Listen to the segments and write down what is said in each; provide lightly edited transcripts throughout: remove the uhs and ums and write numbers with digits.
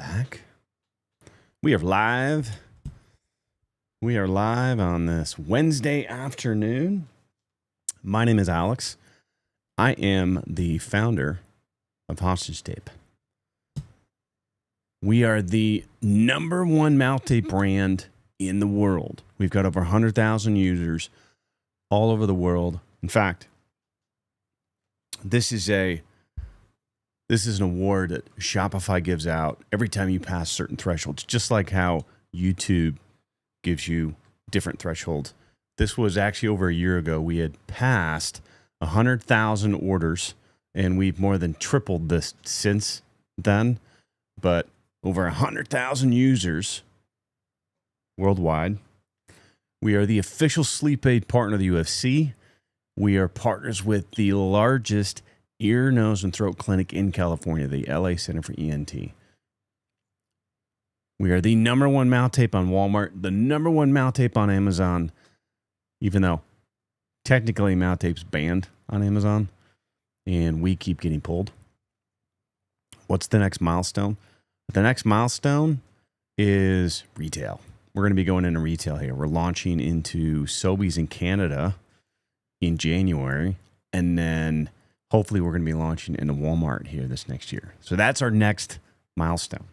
back. We are live. We are live on this Wednesday afternoon. My name is Alex. I am the founder of Hostage Tape. We are the number one mouth tape brand in the world. We've got over 100,000 users all over the world. In fact, this is an award that Shopify gives out every time you pass certain thresholds, just like how YouTube gives you different thresholds. This was actually over a year ago. We had passed 100,000 orders, and we've more than tripled this since then. But over 100,000 users worldwide. We are the official sleep aid partner of the UFC. We are partners with the largest ear, nose, and throat clinic in California, the LA Center for ENT. We are the number one mouth tape on Walmart, the number one mouth tape on Amazon, even though technically mouth tape's banned on Amazon, and we keep getting pulled. What's the next milestone? The next milestone is retail. We're going to be going into retail here. We're launching into Sobeys in Canada in January, and then hopefully we're going to be launching into Walmart here this next year. So that's our next milestone.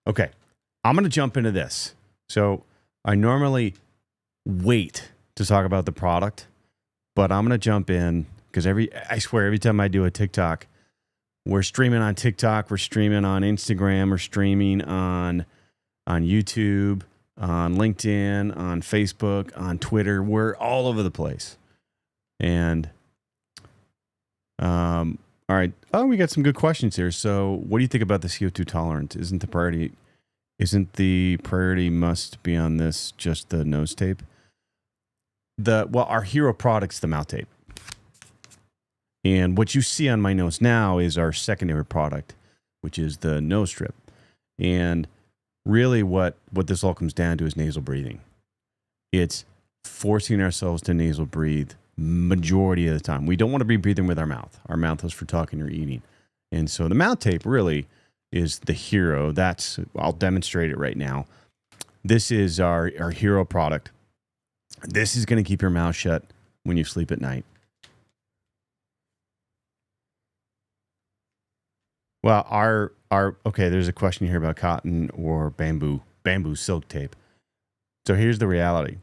Okay, I'm going to jump into this. So I normally wait to talk about the product, but I'm going to jump in because I swear every time I do a TikTok, we're streaming on TikTok, we're streaming on Instagram, we're streaming on YouTube, on LinkedIn, on Facebook, on Twitter. We're all over the place. And all right. Oh, we got some good questions here. So what do you think about the CO2 tolerance? Isn't the priority must be on this just the nose tape? Our hero product's the mouth tape. And what you see on my nose now is our secondary product, which is the nose strip. And really what this all comes down to is nasal breathing. It's forcing ourselves to nasal breathe majority of the time. We don't want to be breathing with our mouth. Our mouth is for talking or eating. And so the mouth tape really is the hero. I'll demonstrate it right now. This is our hero product. This is going to keep your mouth shut when you sleep at night. Well, okay, there's a question here about cotton or bamboo silk tape. So here's the reality.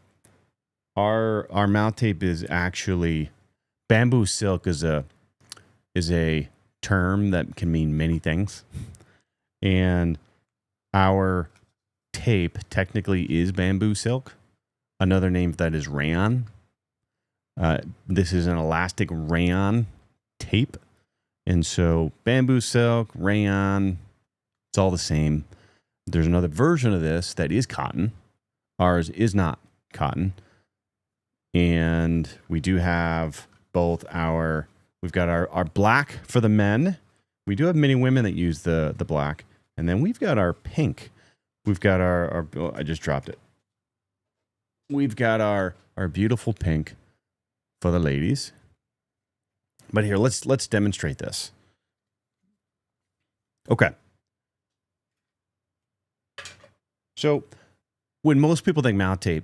Our mouth tape is actually, bamboo silk is a term that can mean many things. And our tape technically is bamboo silk. Another name for that is rayon. This is an elastic rayon tape. And so bamboo silk, rayon, it's all the same. There's another version of this that is cotton. Ours is not cotton. And we do have we've got our black for the men. We do have many women that use the black. And then we've got our pink. We've got I just dropped it. We've got our beautiful pink for the ladies. But here, let's demonstrate this. Okay. So when most people think mouth tape,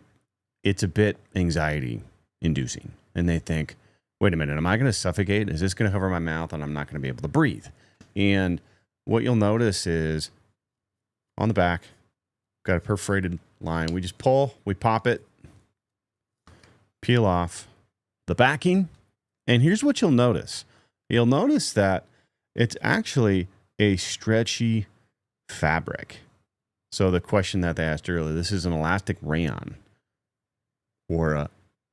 it's a bit anxiety inducing. And they think, wait a minute, am I going to suffocate? Is this going to cover my mouth and I'm not going to be able to breathe? And what you'll notice is on the back, got a perforated line. We just pull, we pop it, peel off the backing. And here's what you'll notice. You'll notice that it's actually a stretchy fabric. So the question that they asked earlier, this is an elastic rayon or a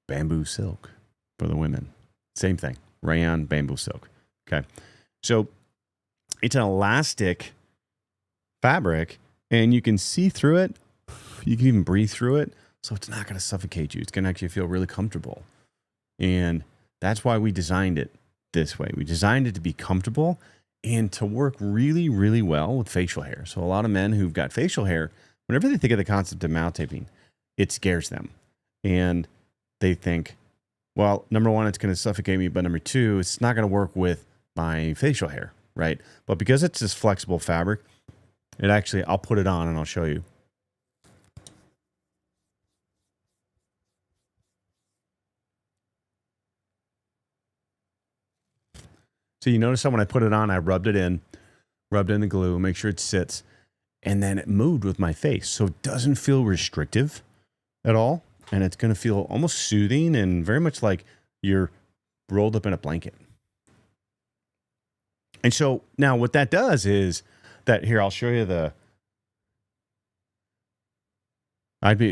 bamboo silk for the women. Same thing, rayon, bamboo silk. Okay. So it's an elastic fabric and you can see through it. You can even breathe through it. So it's not going to suffocate you. It's going to actually feel really comfortable. And that's why we designed it this way. We designed it to be comfortable and to work really, really well with facial hair. So a lot of men who've got facial hair, whenever they think of the concept of mouth taping, it scares them. And they think, well, number one, it's going to suffocate me. But number two, it's not going to work with my facial hair, right? But because it's this flexible fabric, It actually, I'll put it on and I'll show you. So you notice how when I put it on, I rubbed in the glue, make sure it sits, and then it moved with my face. So it doesn't feel restrictive at all. And it's going to feel almost soothing and very much like you're rolled up in a blanket. And so now what that does is that here, I'll show you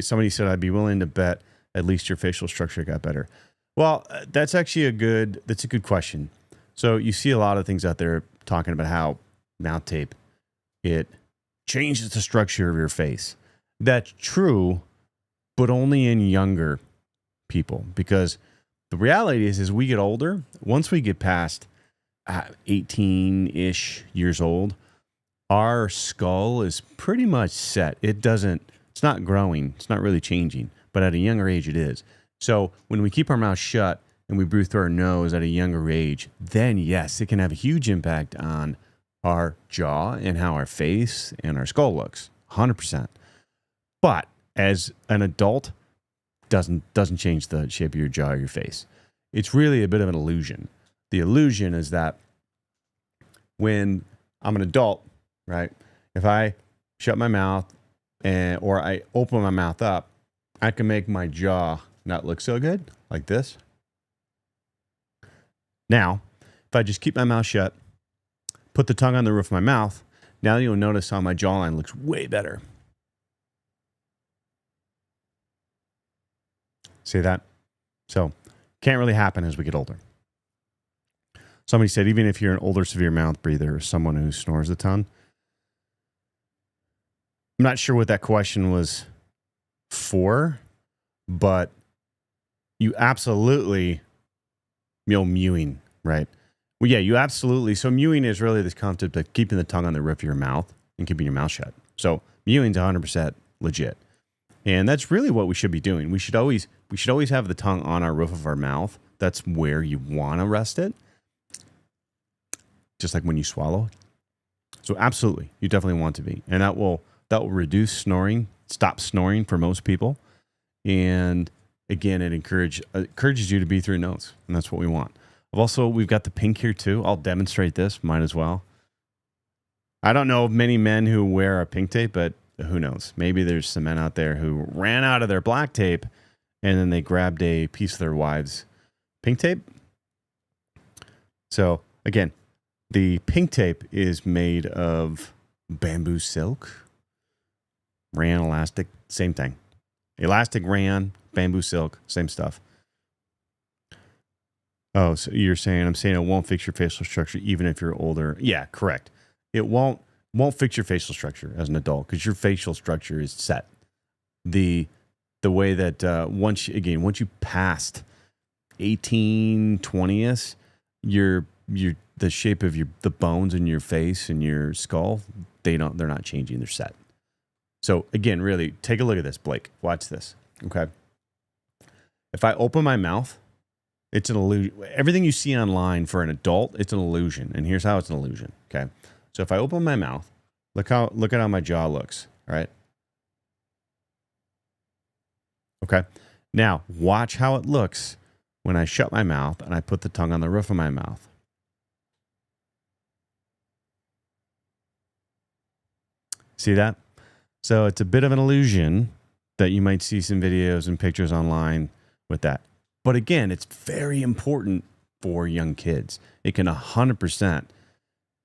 somebody said I'd be willing to bet at least your facial structure got better. Well, that's actually a good question. So you see a lot of things out there talking about how mouth tape, it changes the structure of your face. That's true, but only in younger people, because the reality is we get older, once we get past 18-ish years old, our skull is pretty much set. It's not growing. It's not really changing, but at a younger age it is. So when we keep our mouth shut and we breathe through our nose at a younger age, then yes, it can have a huge impact on our jaw and how our face and our skull looks, 100%. But as an adult, doesn't change the shape of your jaw or your face. It's really a bit of an illusion. The illusion is that when I'm an adult, right, if I shut my mouth or I open my mouth up, I can make my jaw not look so good, like this. Now, if I just keep my mouth shut, put the tongue on the roof of my mouth, now you'll notice how my jawline looks way better. See that? So, can't really happen as we get older. Somebody said, even if you're an older severe mouth breather or someone who snores a ton. I'm not sure what that question was for, but you absolutely, mewing, right? Well, yeah, you absolutely. So mewing is really this concept of keeping the tongue on the roof of your mouth and keeping your mouth shut. So mewing's 100% legit. And that's really what we should be doing. We should always have the tongue on our roof of our mouth. That's where you want to rest it. Just like when you swallow. So absolutely, you definitely want to be. And that will reduce snoring, stop snoring for most people. And again, it encourages you to breathe through your nose. And that's what we want. We've got the pink here too. I'll demonstrate this, might as well. I don't know of many men who wear a pink tape, but who knows? Maybe there's some men out there who ran out of their black tape and then they grabbed a piece of their wife's pink tape. So again, the pink tape is made of bamboo silk, rayon elastic, same thing. Elastic rayon, bamboo silk, same stuff. Oh, so I'm saying it won't fix your facial structure even if you're older. Yeah, correct. It won't fix your facial structure as an adult because your facial structure is set. The way that once you passed 18, 20s, the shape of the bones in your face and your skull, they're not changing, they're set. So again, really take a look at this, Blake. Watch this. Okay. If I open my mouth, it's an illusion. Everything you see online for an adult, it's an illusion. And here's how it's an illusion. Okay. So if I open my mouth, look at how my jaw looks. All right. Okay. Now watch how it looks when I shut my mouth and I put the tongue on the roof of my mouth. See that? So it's a bit of an illusion that you might see some videos and pictures online with that. But again, it's very important for young kids. It can 100%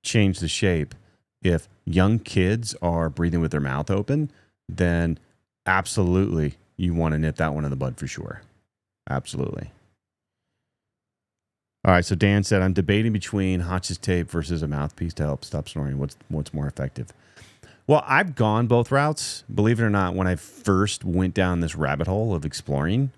change the shape. If young kids are breathing with their mouth open, then absolutely you want to nip that one in the bud for sure. Absolutely. All right, so Dan said, I'm debating between Hotch's tape versus a mouthpiece to help stop snoring. What's more effective? Well, I've gone both routes. Believe it or not, when I first went down this rabbit hole of exploring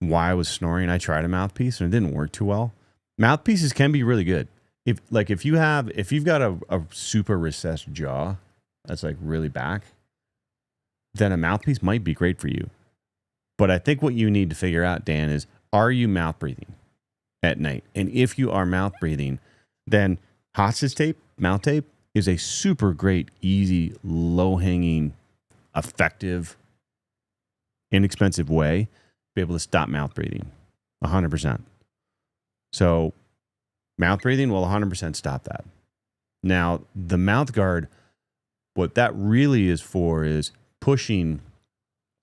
why I was snoring, I tried a mouthpiece and it didn't work too well. Mouthpieces can be really good. If you've got a super recessed jaw that's like really back, then a mouthpiece might be great for you. But I think what you need to figure out, Dan, is are you mouth breathing at night? And if you are mouth breathing, then Hotch's tape, mouth tape, is a super great, easy, low-hanging, effective, inexpensive way to be able to stop mouth breathing. 100%. So mouth breathing will 100% stop that. Now, the mouth guard, what that really is for is pushing.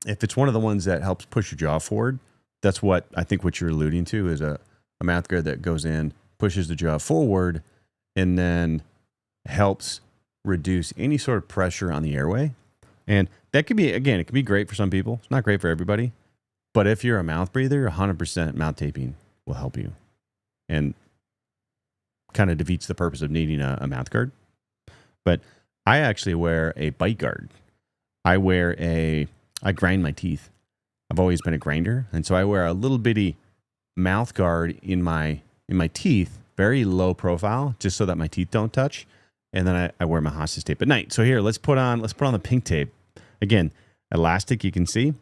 If it's one of the ones that helps push your jaw forward, that's what I think what you're alluding to is a mouth guard that goes in, pushes the jaw forward, and then helps reduce any sort of pressure on the airway. And that could be, again, it can be great for some people. It's not great for everybody. But if you're a mouth breather, 100% mouth taping will help you. And kind of defeats the purpose of needing a mouth guard. But I actually wear a bite guard. I grind my teeth. I've always been a grinder. And so I wear a little bitty mouth guard in my teeth, very low profile, just so that my teeth don't touch. And then I wear my hostage tape at night. So here, let's put on the pink tape. Again, elastic, you can see.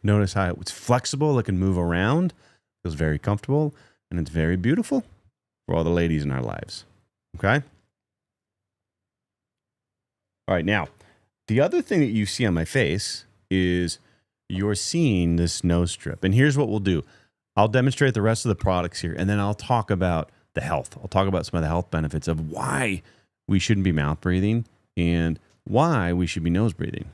Notice how it's flexible. It can move around. Feels very comfortable. And it's very beautiful for all the ladies in our lives. Okay? All right, now, the other thing that you see on my face is you're seeing this nose strip. And here's what we'll do. I'll demonstrate the rest of the products here, and then I'll talk about the health. I'll talk about some of the health benefits of why we shouldn't be mouth breathing and why we should be nose breathing.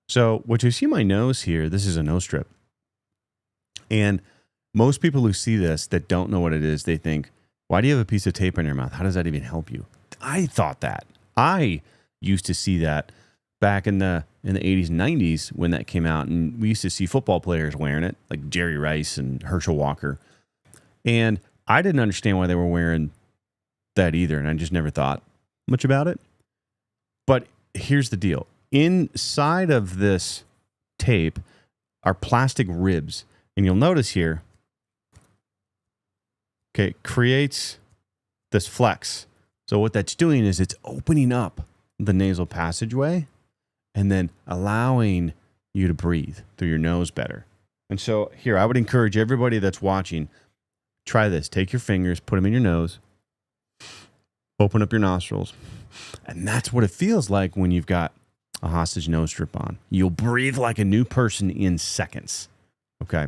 So what you see my nose here, this is a nose strip. And most people who see this that don't know what it is, they think, why do you have a piece of tape on your mouth? How does that even help you? I thought that. I used to see that back in the 80s and 90s when that came out. And we used to see football players wearing it, like Jerry Rice and Herschel Walker. And I didn't understand why they were wearing that either. And I just never thought much about it. But here's the deal. Inside of this tape are plastic ribs. And you'll notice here, okay, creates this flex. So what that's doing is it's opening up the nasal passageway and then allowing you to breathe through your nose better. And so here, I would encourage everybody that's watching, try this. Take your fingers, put them in your nose, open up your nostrils. And that's what it feels like when you've got a hostage nose strip on. You'll breathe like a new person in seconds. Okay.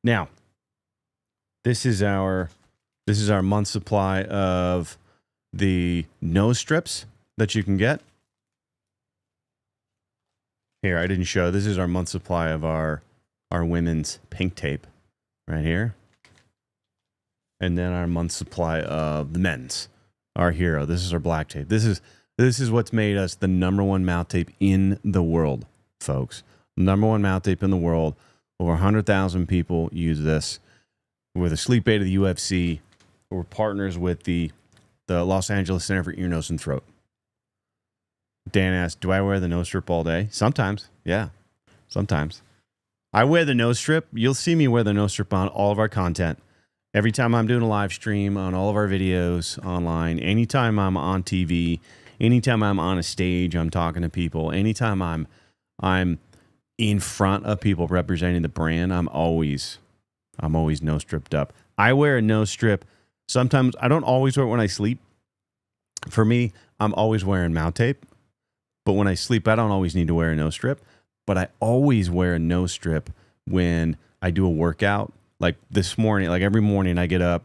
Now, this is our month supply of the nose strips that you can get. Here, I didn't show. This is our month supply of our women's pink tape right here. And then our month supply of the men's, our hero. This is our black tape. This is what's made us the #1 mouth tape in the world, folks. #1 mouth tape in the world. Over 100,000 people use this. We're the sleep aid of the UFC. We're partners with the Los Angeles Center for Ear, Nose, and Throat. Dan asked, do I wear the nose strip all day? Sometimes. Yeah, sometimes. I wear the nose strip. You'll see me wear the nose strip on all of our content. Every time I'm doing a live stream, on all of our videos online, anytime I'm on TV, anytime I'm on a stage, I'm talking to people, anytime I'm in front of people representing the brand, I'm always nose stripped up. I wear a nose strip. Sometimes I don't always wear it when I sleep. For me, I'm always wearing mouth tape. But when I sleep, I don't always need to wear a nose strip. But I always wear a nose strip when I do a workout. Like this morning, like every morning I get up,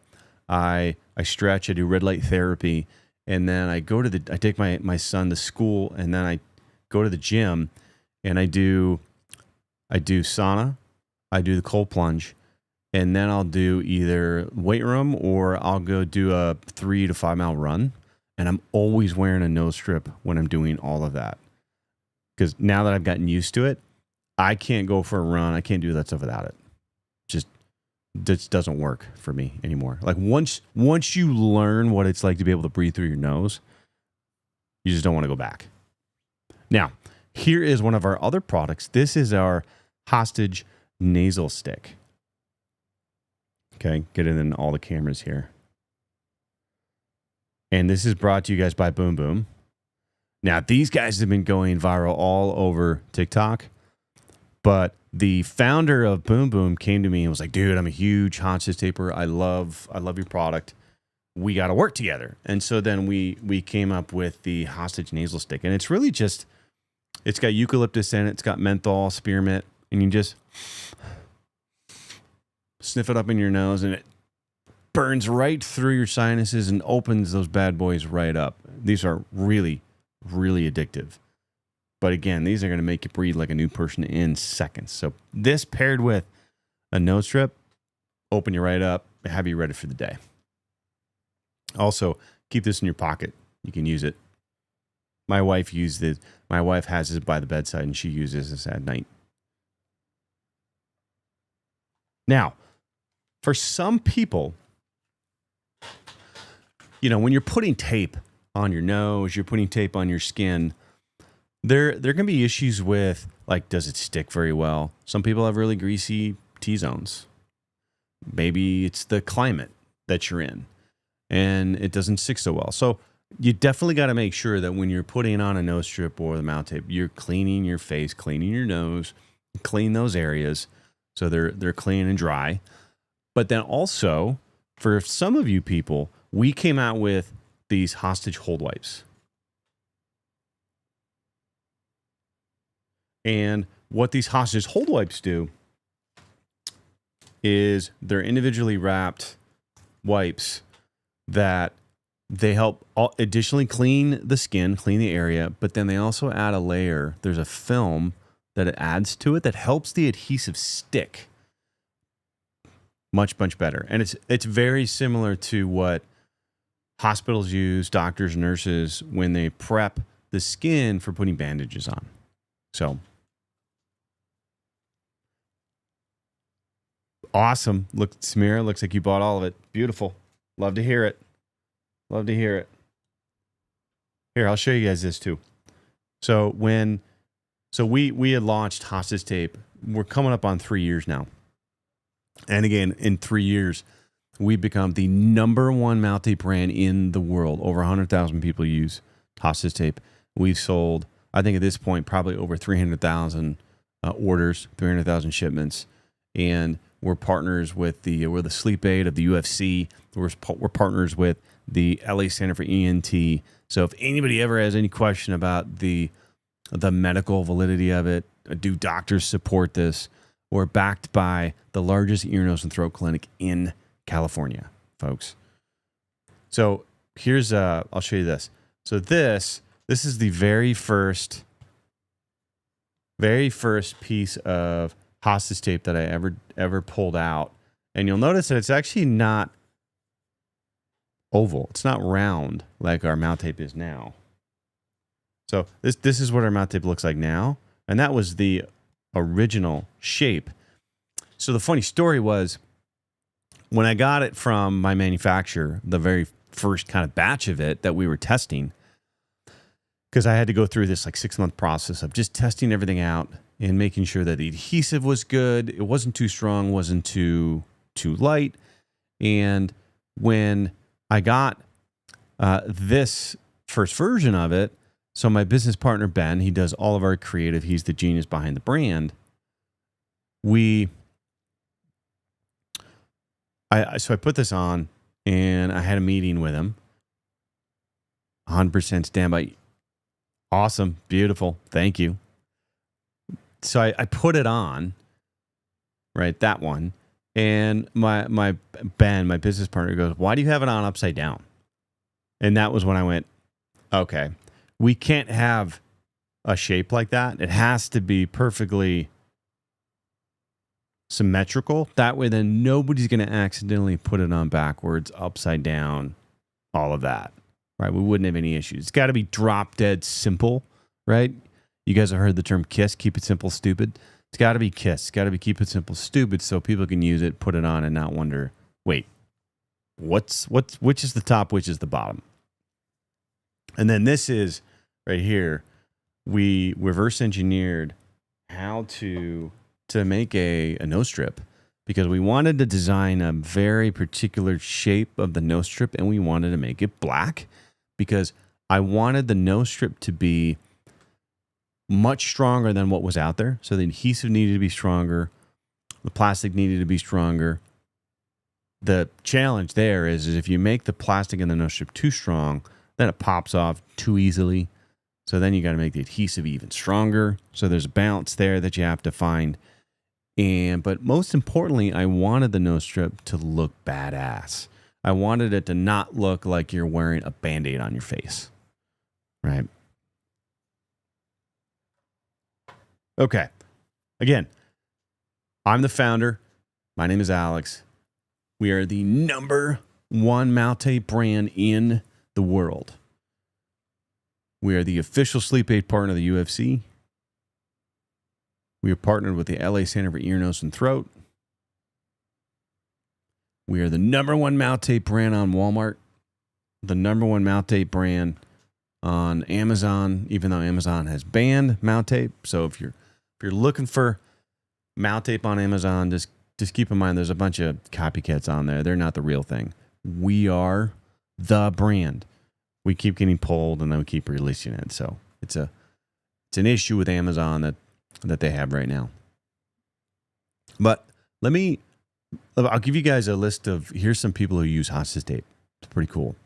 I stretch, I do red light therapy, and then I take my son to school, and then I go to the gym and I do sauna, I do the cold plunge, and then I'll do either weight room or I'll go do a 3 to 5 mile run. And I'm always wearing a nose strip when I'm doing all of that. Because now that I've gotten used to it, I can't go for a run. I can't do that stuff without it. Just doesn't work for me anymore. Like once you learn what it's like to be able to breathe through your nose, you just don't want to go back. Now, here is one of our other products. This is our Hostage Nasal Stick. Okay, get it in all the cameras here. And this is brought to you guys by Boom Boom. Now, these guys have been going viral all over TikTok. But the founder of Boom Boom came to me and was like, dude, I'm a huge hostage taper. I love your product. We got to work together. And so then we came up with the hostage nasal stick. And it's really just, it's got eucalyptus in it. It's got menthol, spearmint, and you just sniff it up in your nose and it burns right through your sinuses and opens those bad boys right up. These are really, really addictive. But again, these are going to make you breathe like a new person in seconds. So this paired with a nose strip, open you right up, have you ready for the day. Also, keep this in your pocket. You can use it. My wife used it. My wife has it by the bedside, and she uses this at night. Now, for some people, you know, when you're putting tape on your nose, you're putting tape on your skin, there can be issues with, like, does it stick very well? Some people have really greasy T-zones. Maybe it's the climate that you're in, and it doesn't stick so well. So you definitely got to make sure that when you're putting on a nose strip or the mouth tape, you're cleaning your face, cleaning your nose, clean those areas so they're clean and dry. But then also, for some of you people, we came out with these hostage hold wipes. And what these hostage hold wipes do is they're individually wrapped wipes that they help additionally clean the skin, clean the area, but then they also add a layer. There's a film that it adds to it that helps the adhesive stick much, much better. And it's very similar to what hospitals use, doctors, nurses, when they prep the skin for putting bandages on. So awesome. Look, Samira, looks like you bought all of it. Beautiful. Love to hear it. Love to hear it. Here, I'll show you guys this too. So we had launched hostage tape. We're coming up on 3 years now. And again, in 3 years, we've become the #1 mouth tape brand in the world. Over 100,000 people use hostage tape. We've sold, I think at this point, probably over 300,000 orders, 300,000 shipments. And we're partners with we're the sleep aid of the UFC. We're partners with the LA Center for ENT. So if anybody ever has any question about the medical validity of it, do doctors support this? We're backed by the largest ear, nose, and throat clinic in California, folks. So here's I'll show you this. So this is the very first piece of hostage tape that I ever pulled out. And you'll notice that it's actually not oval. It's not round like our mouth tape is now. So this is what our mouth tape looks like now. And that was the original shape. So the funny story was, when I got it from my manufacturer, the very first kind of batch of it that we were testing, because I had to go through this like 6-month process of just testing everything out and making sure that the adhesive was good. It wasn't too strong, wasn't too light. And when I got this first version of it, so my business partner, Ben, he does all of our creative. He's the genius behind the brand. So I put this on and I had a meeting with him. 100% standby. Awesome. Beautiful. Thank you. So I put it on, right? That one. And my Ben, my business partner, goes, "Why do you have it on upside down?" And that was when I went, okay, we can't have a shape like that. It has to be perfectly symmetrical. That way, then nobody's going to accidentally put it on backwards, upside down, all of that, right? We wouldn't have any issues. It's got to be drop dead simple, right? You guys have heard the term KISS, keep it simple, stupid. It's got to be KISS. It's got to be keep it simple, stupid, so people can use it, put it on, and not wonder, wait, which is the top, which is the bottom? And then this is right here. We reverse engineered how to make a nose strip, because we wanted to design a very particular shape of the nose strip, and we wanted to make it black because I wanted the nose strip to be much stronger than what was out there. So the adhesive needed to be stronger. The plastic needed to be stronger. The challenge there is if you make the plastic in the nose strip too strong, then it pops off too easily. So then you got to make the adhesive even stronger. So there's a balance there that you have to find. But most importantly, I wanted the nose strip to look badass. I wanted it to not look like you're wearing a Band-Aid on your face. Right? Okay. Again, I'm the founder. My name is Alex. We are the number one mouth tape brand in the world. We are the official sleep aid partner of the UFC. We are partnered with the LA Center for Ear, Nose, and Throat. We are the number one mouth tape brand on Walmart. The number one mouth tape brand on Amazon, even though Amazon has banned mouth tape. So if you're looking for mouth tape on Amazon, just keep in mind there's a bunch of copycats on there. They're not the real thing. We are the brand. We keep getting pulled and then we keep releasing it. So it's an issue with Amazon that they have right now. But I'll give you guys a list of, here's some people who use hostage tape. It's pretty cool.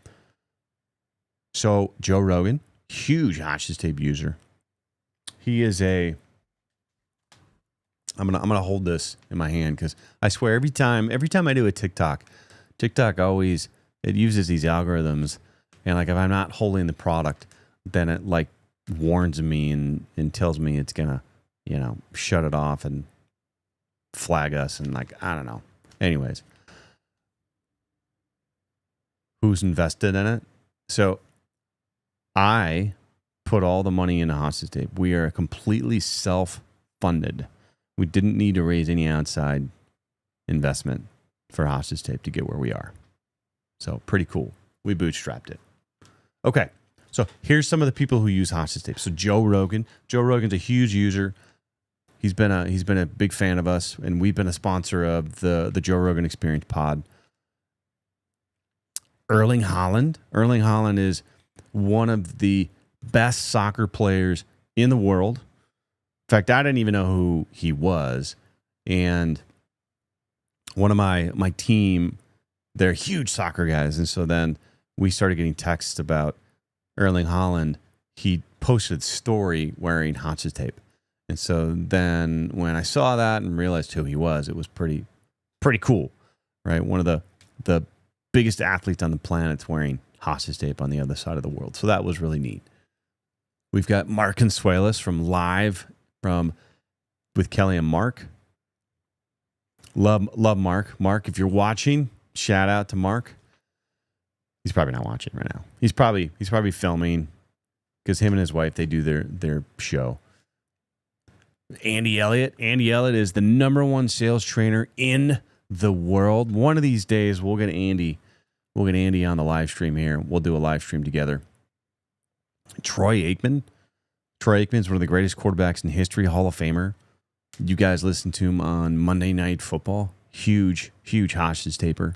So Joe Rogan, huge hostage tape user. He is I'm gonna hold this in my hand because I swear every time I do a TikTok always, it uses these algorithms, and like if I'm not holding the product, then it like warns me and tells me it's gonna, shut it off and flag us, and like I don't know. Anyways, who's invested in it? So I put all the money into hostage tape. We are completely self-funded. We didn't need to raise any outside investment for hostage tape to get where we are. So pretty cool. We bootstrapped it. Okay, so here's some of the people who use hostage tape. So Joe Rogan. Joe Rogan's a huge user. He's been a big fan of us, and we've been a sponsor of the Joe Rogan Experience Pod. Erling Haaland. Erling Haaland is one of the best soccer players in the world. In fact, I didn't even know who he was. And one of my team, they're huge soccer guys. And so then we started getting texts about Erling Haaland. He posted a story wearing hostage tape. And so then when I saw that and realized who he was, it was pretty cool, right? One of the biggest athletes on the planet's wearing hostage tape on the other side of the world. So that was really neat. We've got Mark Consuelos from with Kelly and Mark. Love Mark. Mark, if you're watching, shout out to Mark. He's probably not watching right now. He's probably filming because him and his wife, they do their show. Andy Elliott. Andy Elliott is the number one sales trainer in the world. One of these days, we'll get Andy on the live stream here. We'll do a live stream together. Troy Aikman. Troy Aikman is one of the greatest quarterbacks in history, Hall of Famer. You guys listen to him on Monday Night Football. Huge hostage taper.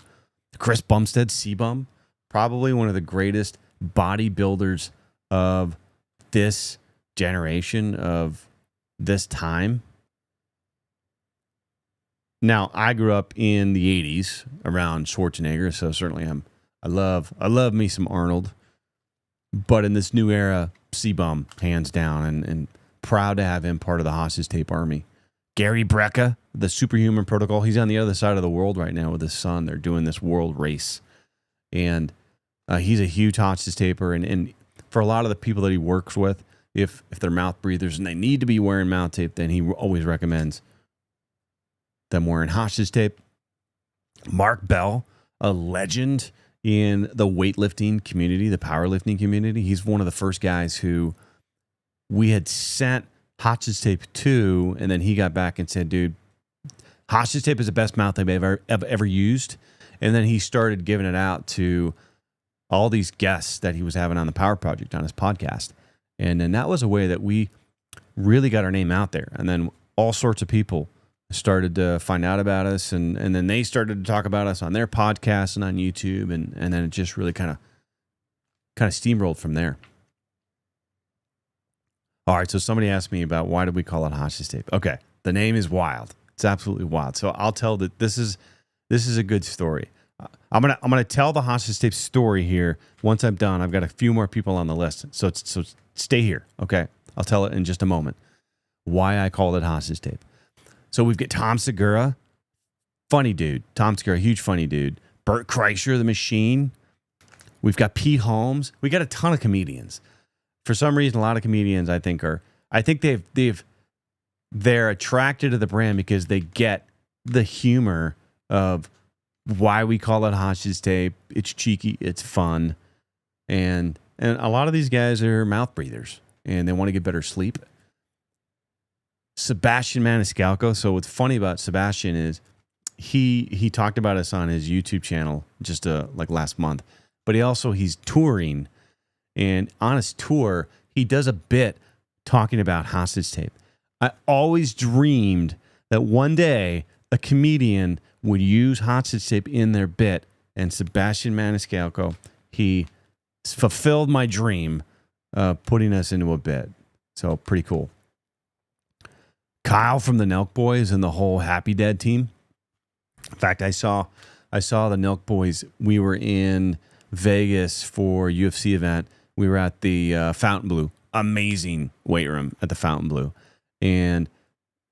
Chris Bumstead, C-Bum, probably one of the greatest bodybuilders of this generation, of this time. Now, I grew up in the 80s around Schwarzenegger, so certainly I love me some Arnold. But in this new era, C-Bum, hands down, and proud to have him part of the hostage tape army. Gary Brecka, the Superhuman Protocol. He's on the other side of the world right now with his son. They're doing this world race. And he's a huge hostage taper. And for a lot of the people that he works with, if they're mouth breathers and they need to be wearing mouth tape, then he always recommends them wearing hostage tape. Mark Bell, a legend in the weightlifting community, the powerlifting community. He's one of the first guys who we had sent hostage tape to, and then he got back and said, dude, hostage tape is the best mouth tape I've ever used. And then he started giving it out to all these guests that he was having on the Power Project on his podcast. And then that was a way that we really got our name out there. And then all sorts of people started to find out about us, and then they started to talk about us on their podcast and on YouTube, and then it just really kind of steamrolled from there. All right, so somebody asked me about why did we call it hostage tape. Okay, the name is wild. It's absolutely wild. So I'll tell that this is a good story. I'm gonna tell the hostage tape story here. Once I'm done, I've got a few more people on the list. So stay here, okay? I'll tell it in just a moment. Why I called it hostage tape. So we've got Tom Segura, funny dude. Tom Segura, huge funny dude. Bert Kreischer, the Machine. We've got Pete Holmes. We got a ton of comedians. For some reason, a lot of comedians they're attracted to the brand because they get the humor of why we call it hostage tape. It's cheeky, it's fun, and a lot of these guys are mouth breathers and they want to get better sleep. Sebastian Maniscalco. So what's funny about Sebastian is he talked about us on his YouTube channel just like last month, but he's touring, and on his tour he does a bit talking about hostage tape. I always dreamed that one day a comedian would use hostage tape in their bit, and Sebastian Maniscalco, he fulfilled my dream, putting us into a bit. So pretty cool. Kyle from the Nelk Boys and the whole Happy Dad team. In fact, I saw the Nelk Boys. We were in Vegas for UFC event. We were at the Fountain Blue, amazing weight room at the Fountain Blue, and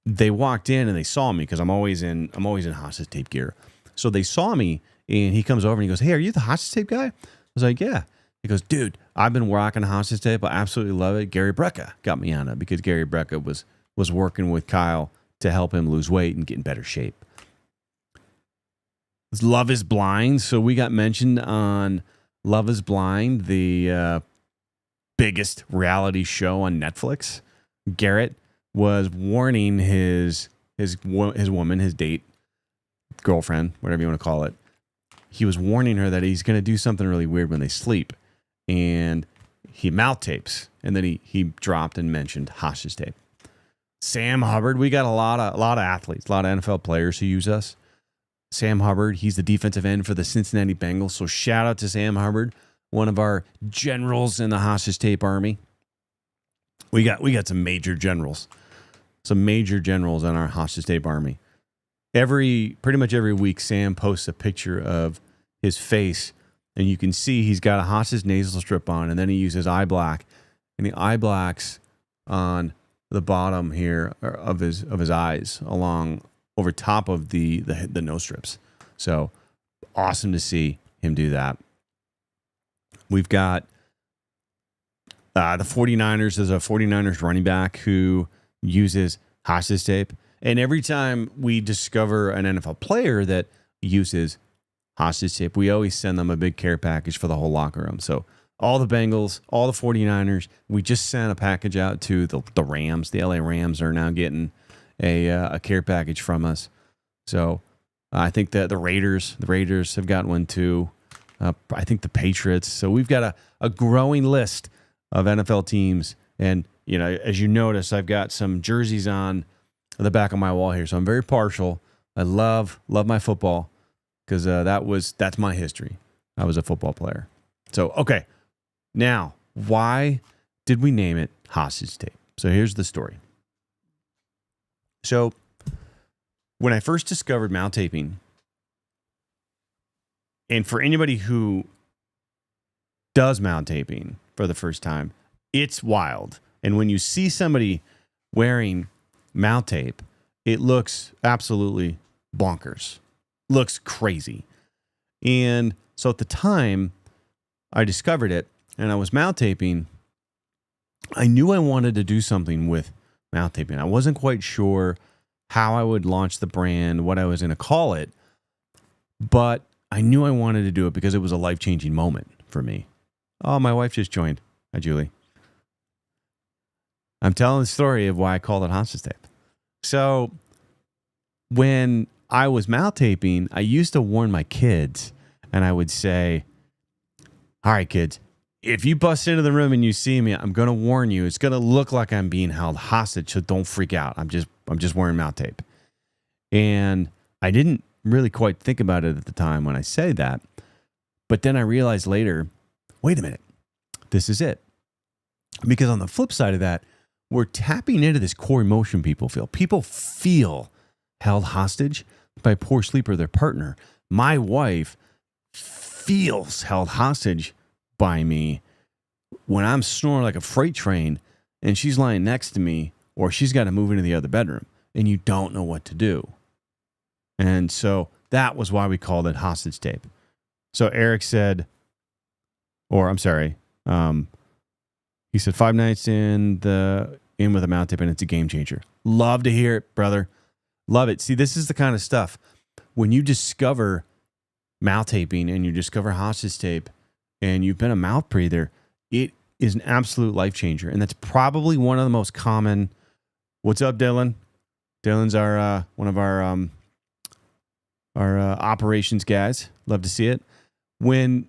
they walked in and they saw me because I'm always in hostage tape gear. So they saw me, and he comes over and he goes, "Hey, are you the hostage tape guy?" I was like, "Yeah." He goes, "Dude, I've been rocking hostage tape. I absolutely love it. Gary Brecka got me on it because Gary Brecka was working with Kyle to help him lose weight and get in better shape." Love is Blind. So we got mentioned on Love is Blind, the biggest reality show on Netflix. Garrett was warning his woman, his date, girlfriend, whatever you want to call it. He was warning her that he's going to do something really weird when they sleep, and he mouth tapes, and then he dropped and mentioned hostage tape. Sam Hubbard, we got a lot of athletes, a lot of NFL players who use us. Sam Hubbard, he's the defensive end for the Cincinnati Bengals. So shout out to Sam Hubbard, one of our generals in the hostage tape army. We got some major generals in our hostage tape army. Pretty much every week, Sam posts a picture of his face, and you can see he's got a hostage nasal strip on, and then he uses eye black, and the eye black's on the bottom here of his eyes, along over top of the nose strips. So awesome to see him do that. We've got the 49ers. There's a 49ers running back who uses hostage tape. And every time we discover an NFL player that uses hostage tape, we always send them a big care package for the whole locker room. So all the Bengals, all the 49ers, we just sent a package out to the Rams. The LA Rams are now getting a care package from us. So I think that the Raiders have got one too. I think the Patriots. So we've got a growing list of NFL teams. And, you know, as you notice, I've got some jerseys on the back of my wall here. So I'm very partial. I love my football because that's my history. I was a football player. So, okay. Now, why did we name it hostage tape? So here's the story. So when I first discovered mouth taping, and for anybody who does mouth taping for the first time, it's wild. And when you see somebody wearing mouth tape, it looks absolutely bonkers. Looks crazy. And so at the time I discovered it and I was mouth taping, I knew I wanted to do something with mouth taping. I wasn't quite sure how I would launch the brand, what I was going to call it, but I knew I wanted to do it because it was a life-changing moment for me. Oh, my wife just joined. Hi, Julie. I'm telling the story of why I called it hostage tape. So when I was mouth taping, I used to warn my kids, and I would say, "All right, kids, if you bust into the room and you see me, I'm going to warn you. It's going to look like I'm being held hostage, so don't freak out. I'm just wearing mouth tape." And I didn't really quite think about it at the time when I say that. But then I realized later, wait a minute, this is it. Because on the flip side of that, we're tapping into this core emotion people feel. People feel held hostage by poor sleep or their partner. My wife feels held hostage by me when I'm snoring like a freight train and she's lying next to me, or she's got to move into the other bedroom and you don't know what to do. And so that was why we called it hostage tape. So Eric said, or I'm sorry, he said 5 nights in with a mouth tape and it's a game changer. Love to hear it, brother. Love it. See, this is the kind of stuff when you discover mouth taping and you discover hostage tape and you've been a mouth breather, it is an absolute life changer. And that's probably one of the most common. What's up, Dylan? Dylan's our one of our operations guys. Love to see it. When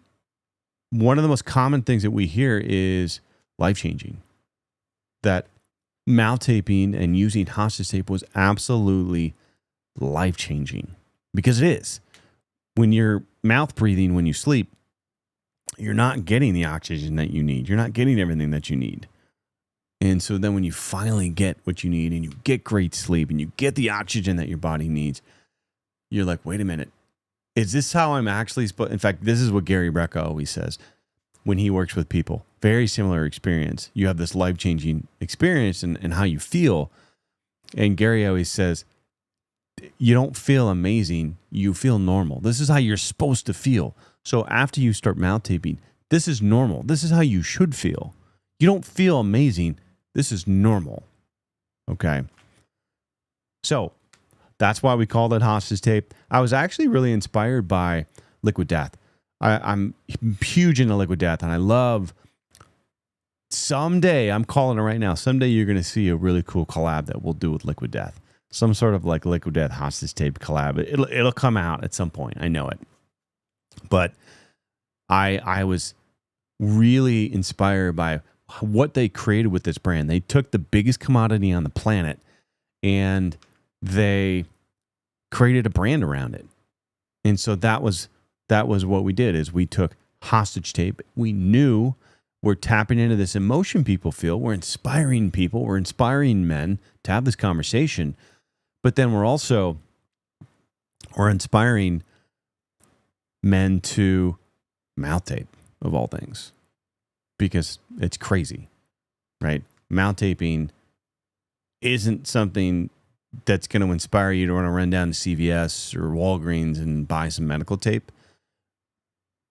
one of the most common things that we hear is life changing, that mouth taping and using hostage tape was absolutely life changing, because it is. When you're mouth breathing, when you sleep, you're not getting the oxygen that you need. You're not getting everything that you need. And so then when you finally get what you need and you get great sleep and you get the oxygen that your body needs, you're like, wait a minute. Is this how I'm actually supposed? In fact, this is what Gary Brecka always says when he works with people. Very similar experience. You have this life-changing experience and how you feel. And Gary always says, you don't feel amazing. You feel normal. This is how you're supposed to feel. So after you start mouth taping, this is normal. This is how you should feel. You don't feel amazing. This is normal. Okay. So that's why we called it hostage tape. I was actually really inspired by Liquid Death. I'm huge into Liquid Death, and I love. Someday, I'm calling it right now. Someday you're going to see a really cool collab that we'll do with Liquid Death. Some sort of like Liquid Death hostage tape collab. It'll come out at some point. I know it. But I was really inspired by what they created with this brand. They took the biggest commodity on the planet and they created a brand around it. And so that was what we did, is we took hostage tape. We knew we're tapping into this emotion people feel. We're inspiring people. We're inspiring men to have this conversation. But then we're inspiring men to mouth tape, of all things, because it's crazy, right? Mouth taping isn't something that's going to inspire you to want to run down to CVS or Walgreens and buy some medical tape.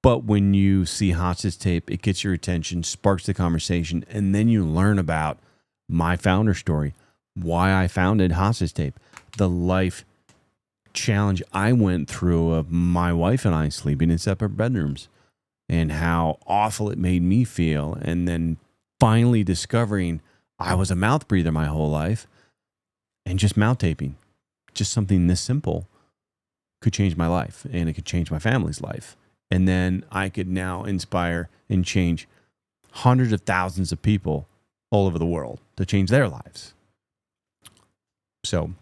But when you see hostage tape, it gets your attention, sparks the conversation, and then you learn about my founder story, why I founded hostage tape, the life challenge I went through of my wife and I sleeping in separate bedrooms and how awful it made me feel. And then finally discovering I was a mouth breather my whole life, and just mouth taping, just something this simple, could change my life, and it could change my family's life. And then I could now inspire and change hundreds of thousands of people all over the world to change their lives. So,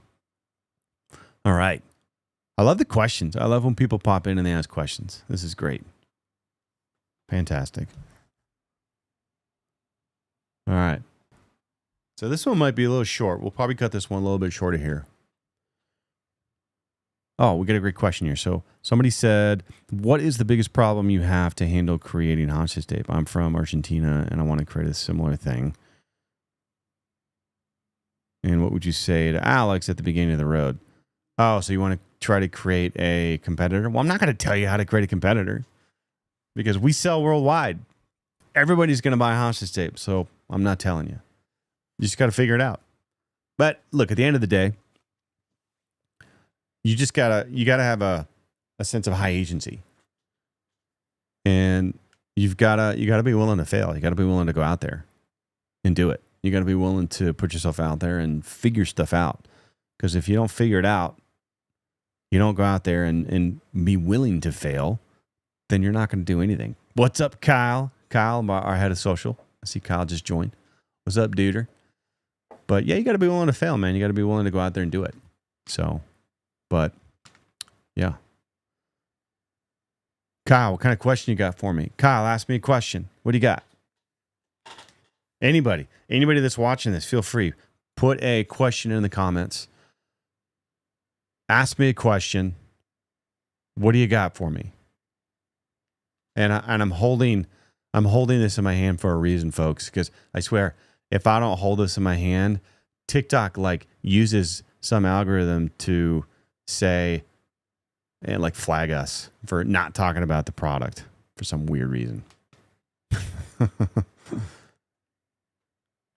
all right. I love the questions. I love when people pop in and they ask questions. This is great. Fantastic. All right. So this one might be a little short. We'll probably cut this one a little bit shorter here. Oh, we got a great question here. So somebody said, what is the biggest problem you have to handle creating hostage tape? I'm from Argentina and I want to create a similar thing. And what would you say to Alex at the beginning of the road? Oh, so you want to try to create a competitor? Well, I'm not going to tell you how to create a competitor because we sell worldwide. Everybody's going to buy hostage tape. So I'm not telling you. You just got to figure it out. But look, at the end of the day, you gotta have a sense of high agency, and you gotta be willing to fail. You gotta be willing to go out there and do it. You gotta be willing to put yourself out there and figure stuff out. Because if you don't figure it out, you don't go out there and be willing to fail, then you're not going to do anything. What's up, Kyle? Kyle, our head of social. I see Kyle just joined. What's up, duder? But yeah, you got to be willing to fail, man. You got to be willing to go out there and do it. So, but yeah. Kyle, what kind of question you got for me? Kyle, ask me a question. What do you got? Anybody that's watching this, feel free. Put a question in the comments. Ask me a question. What do you got for me? And I'm holding this in my hand for a reason, folks, because I swear, if I don't hold this in my hand, TikTok like uses some algorithm to say and like flag us for not talking about the product for some weird reason.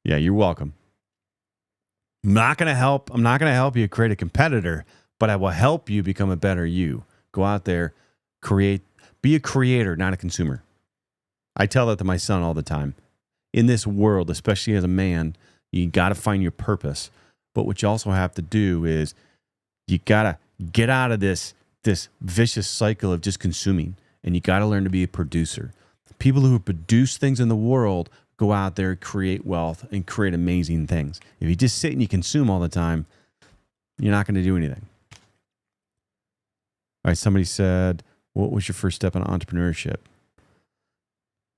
Yeah, you're welcome. I'm not going to help you create a competitor, but I will help you become a better you. Go out there, be a creator, not a consumer. I tell that to my son all the time. In this world, especially as a man, you got to find your purpose. But what you also have to do is you got to get out of this vicious cycle of just consuming, and you got to learn to be a producer. People who produce things in the world go out there, create wealth, and create amazing things. If you just sit and you consume all the time, you're not going to do anything. All right, somebody said, what was your first step in entrepreneurship?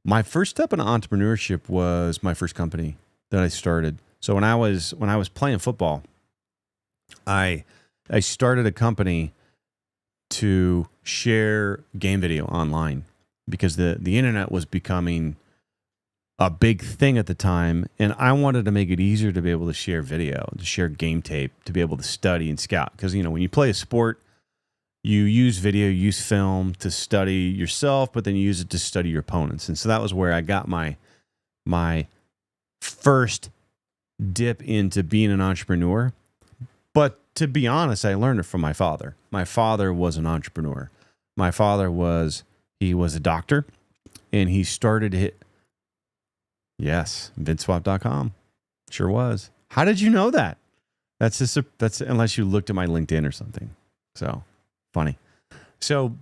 My first step in entrepreneurship was my first company that I started. So when I was playing football, I started a company to share game video online because the internet was becoming a big thing at the time, and I wanted to make it easier to be able to share video, to share game tape, to be able to study and scout. Because when you play a sport, you use video, you use film to study yourself, but then you use it to study your opponents. And so that was where I got my first dip into being an entrepreneur. But to be honest, I learned it from my father. My father was an entrepreneur. My father was a doctor, and he started Yes, VinceSwap.com. Sure was. How did you know that? That's unless you looked at my LinkedIn or something. So funny. So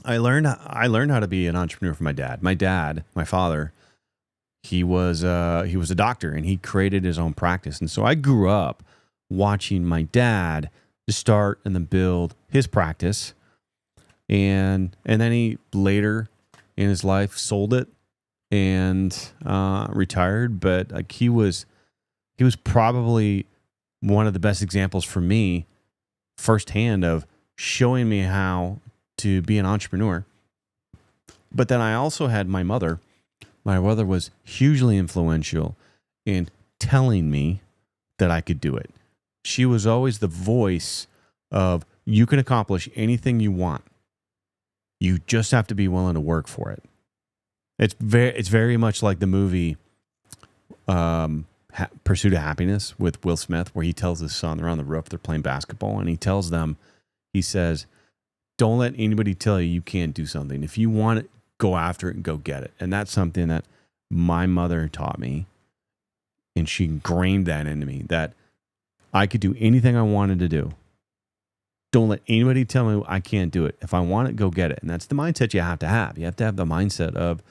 I learned how to be an entrepreneur from my dad. My father, he was a doctor, and he created his own practice. And so I grew up watching my dad start and then build his practice. And then he later in his life sold it and retired. But like he was probably one of the best examples for me firsthand of showing me how to be an entrepreneur. But then I also had my mother. My mother was hugely influential in telling me that I could do it. She was always the voice of, you can accomplish anything you want. You just have to be willing to work for it. It's very much like the movie Pursuit of Happiness with Will Smith, where he tells his son, they're on the roof, they're playing basketball, and he says, don't let anybody tell you can't do something. If you want it, go after it and go get it. And that's something that my mother taught me, and she ingrained that into me, that I could do anything I wanted to do. Don't let anybody tell me I can't do it. If I want it, go get it. And that's the mindset you have to have. You have to have the mindset of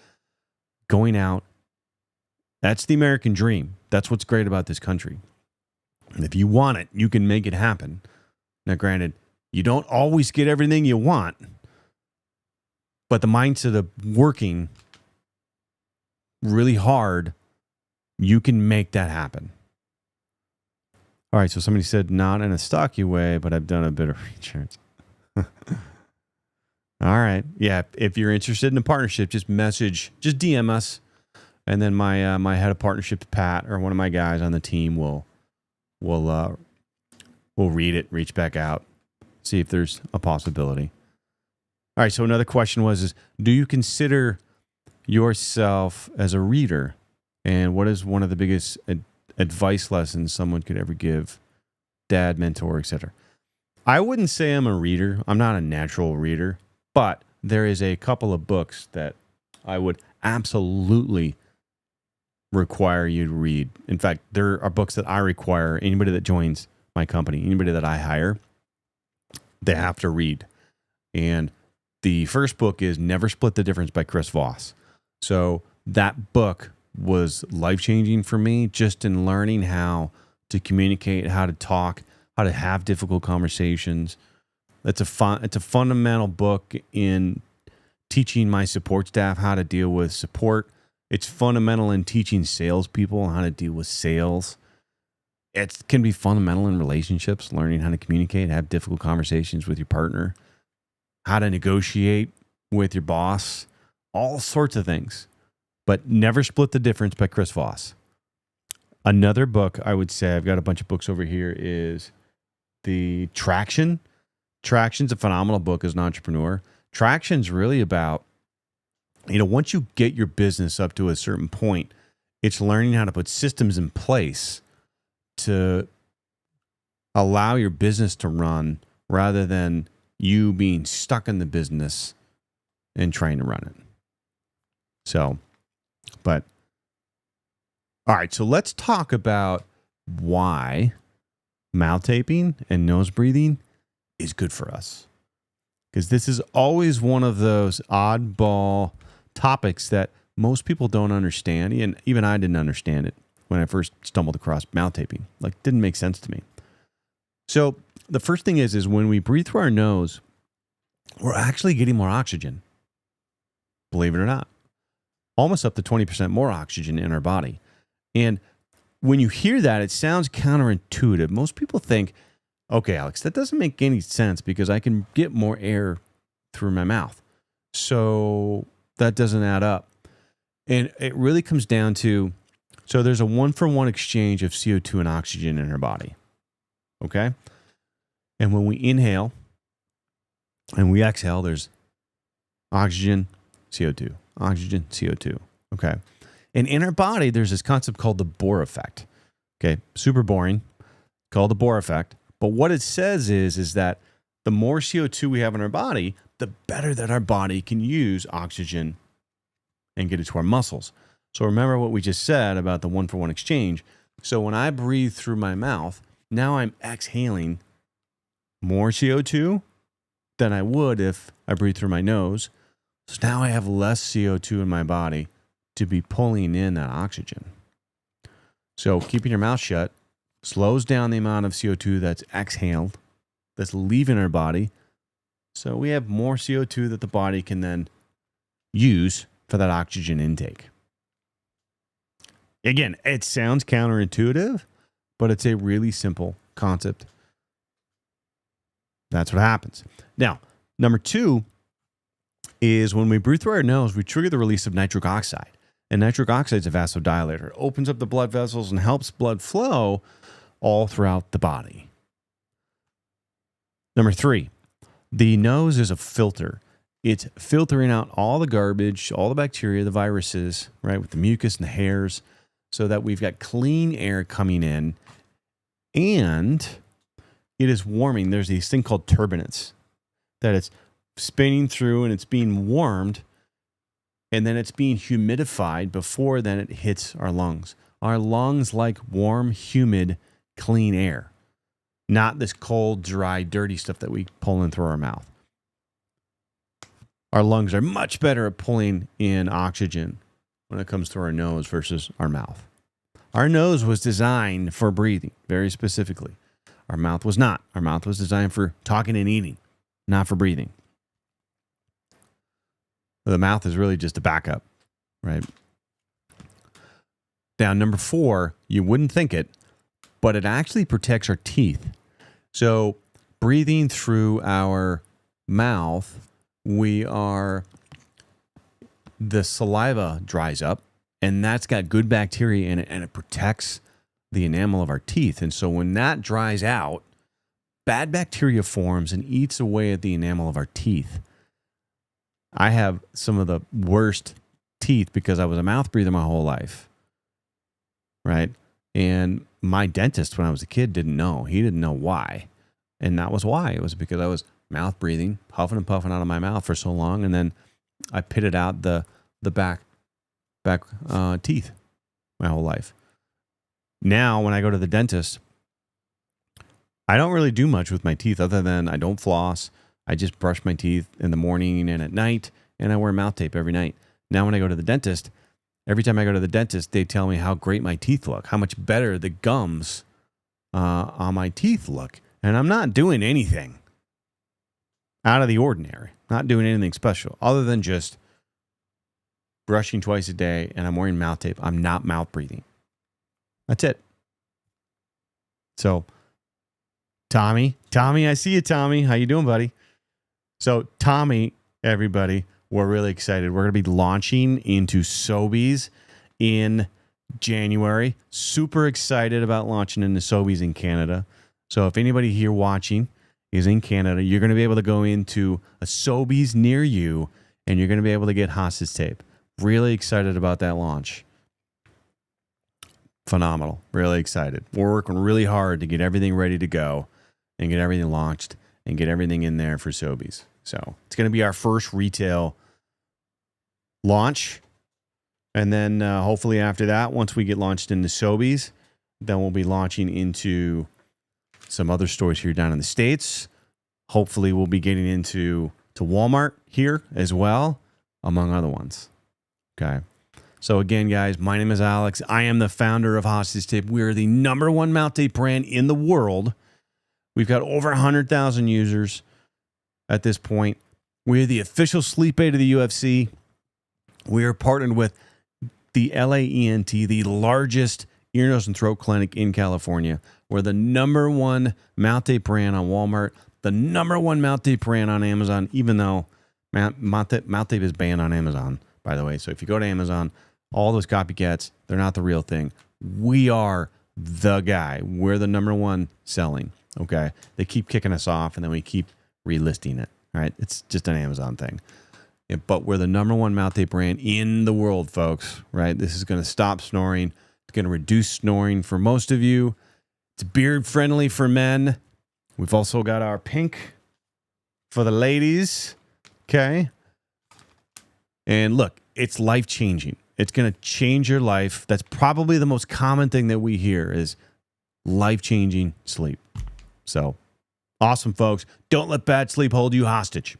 going out. That's the American dream. That's what's great about this country. And if you want it, you can make it happen. Now, granted, you don't always get everything you want, but the mindset of working really hard, you can make that happen. All right, so somebody said, not in a stocky way, but I've done a bit of research. All right. Yeah, if you're interested in a partnership, just DM us, and then my head of partnerships, Pat, or one of my guys on the team will read it, reach back out, see if there's a possibility. All right, so another question was, do you consider yourself as a reader? And what is one of the biggest advice lessons someone could ever give? Dad, mentor, etc. I wouldn't say I'm a reader. I'm not a natural reader, but there is a couple of books that I would absolutely require you to read. In fact, there are books that I require anybody that joins my company, anybody that I hire, they have to read. And the first book is Never Split the Difference by Chris Voss. So that book was life-changing for me, just in learning how to communicate, how to talk, how to have difficult conversations. It's a fundamental book in teaching my support staff how to deal with support, It's fundamental in teaching salespeople how to deal with sales. It can be fundamental in relationships, learning how to communicate, have difficult conversations with your partner, how to negotiate with your boss, all sorts of things. But Never Split the Difference by Chris Voss. Another book I would say, I've got a bunch of books over here, is the Traction. Traction's a phenomenal book as an entrepreneur. Traction's really about, once you get your business up to a certain point, it's learning how to put systems in place to allow your business to run rather than you being stuck in the business and trying to run it. So, but, all right, so let's talk about why mouth taping and nose breathing is good for us. Because this is always one of those oddball topics that most people don't understand. And even I didn't understand it when I first stumbled across mouth taping. Like, didn't make sense to me. So the first thing is when we breathe through our nose, we're actually getting more oxygen. Believe it or not. Almost up to 20% more oxygen in our body. And when you hear that, it sounds counterintuitive. Most people think, okay, Alex, that doesn't make any sense because I can get more air through my mouth. So that doesn't add up. And it really comes down to, so there's a 1-for-1 exchange of CO2 and oxygen in our body. Okay? And when we inhale and we exhale, there's oxygen, CO2, oxygen, CO2. Okay? And in our body, there's this concept called the Bohr effect. Okay? Super boring, called the Bohr effect. But what it says is that the more CO2 we have in our body, the better that our body can use oxygen and get it to our muscles. So remember what we just said about the 1-for-1 exchange. So when I breathe through my mouth, now I'm exhaling more CO2 than I would if I breathe through my nose. So now I have less CO2 in my body to be pulling in that oxygen. So keeping your mouth shut slows down the amount of CO2 that's exhaled, that's leaving our body. So we have more CO2 that the body can then use for that oxygen intake. Again, it sounds counterintuitive, but it's a really simple concept. That's what happens. Now, number 2 is when we breathe through our nose, we trigger the release of nitric oxide. And nitric oxide is a vasodilator. It opens up the blood vessels and helps blood flow all throughout the body. Number 3, the nose is a filter. It's filtering out all the garbage, all the bacteria, the viruses, right, with the mucus and the hairs, so that we've got clean air coming in. And it is warming. There's this thing called turbinates that it's spinning through and it's being warmed, and then it's being humidified before then it hits our lungs. Our lungs like warm, humid, clean air, not this cold, dry, dirty stuff that we pull in through our mouth. Our lungs are much better at pulling in oxygen when it comes through our nose versus our mouth. Our nose was designed for breathing, very specifically. Our mouth was not. Our mouth was designed for talking and eating, not for breathing. The mouth is really just a backup, right? Now, number 4, you wouldn't think it, but it actually protects our teeth. So breathing through our mouth, the saliva dries up, and that's got good bacteria in it, and it protects the enamel of our teeth. And so when that dries out, bad bacteria forms and eats away at the enamel of our teeth. I have some of the worst teeth because I was a mouth breather my whole life, right? And my dentist, when I was a kid, didn't know. He didn't know why. And that was why. It was because I was mouth breathing, puffing and puffing out of my mouth for so long. And then I pitted out the back teeth my whole life. Now, when I go to the dentist, I don't really do much with my teeth other than I don't floss. I just brush my teeth in the morning and at night, and I wear mouth tape every night. Now, when I go to the dentist, every time I go to the dentist, they tell me how great my teeth look, how much better the gums on my teeth look. And I'm not doing anything out of the ordinary, not doing anything special other than just brushing twice a day, and I'm wearing mouth tape. I'm not mouth breathing. That's it. So, Tommy, I see you, Tommy. How you doing, buddy? So, Tommy, everybody, we're really excited. We're going to be launching into Sobeys in January. Super excited about launching into Sobeys in Canada. So, if anybody here watching is in Canada, you're going to be able to go into a Sobeys near you, and you're going to be able to get hostage tape. Really excited about that launch. Phenomenal. Really excited. We're working really hard to get everything ready to go and get everything launched and get everything in there for Sobeys. So it's going to be our first retail launch. And then hopefully after that, once we get launched into Sobeys, then we'll be launching into some other stores here down in the States. Hopefully we'll be getting into Walmart here as well, among other ones. Okay. So again, guys, my name is Alex. I am the founder of Hostage Tape. We are the #1 mouth tape brand in the world. We've got over 100,000 users at this point. We are the official sleep aid of the UFC. We are partnered with the LAENT, the largest ear, nose, and throat clinic in California. We're the #1 mouth tape brand on Walmart, the #1 mouth tape brand on Amazon, even though mouth tape is banned on Amazon, by the way. So if you go to Amazon, all those copycats, they're not the real thing. We are the guy. We're the #1 selling, okay? They keep kicking us off, and then we keep relisting it, all right? It's just an Amazon thing. Yeah, but we're the #1 mouth tape brand in the world, folks, right? This is going to stop snoring. It's going to reduce snoring for most of you. It's beard-friendly for men. We've also got our pink for the ladies, okay? And look, it's life-changing. It's going to change your life. That's probably the most common thing that we hear is life-changing sleep. So, awesome, folks. Don't let bad sleep hold you hostage.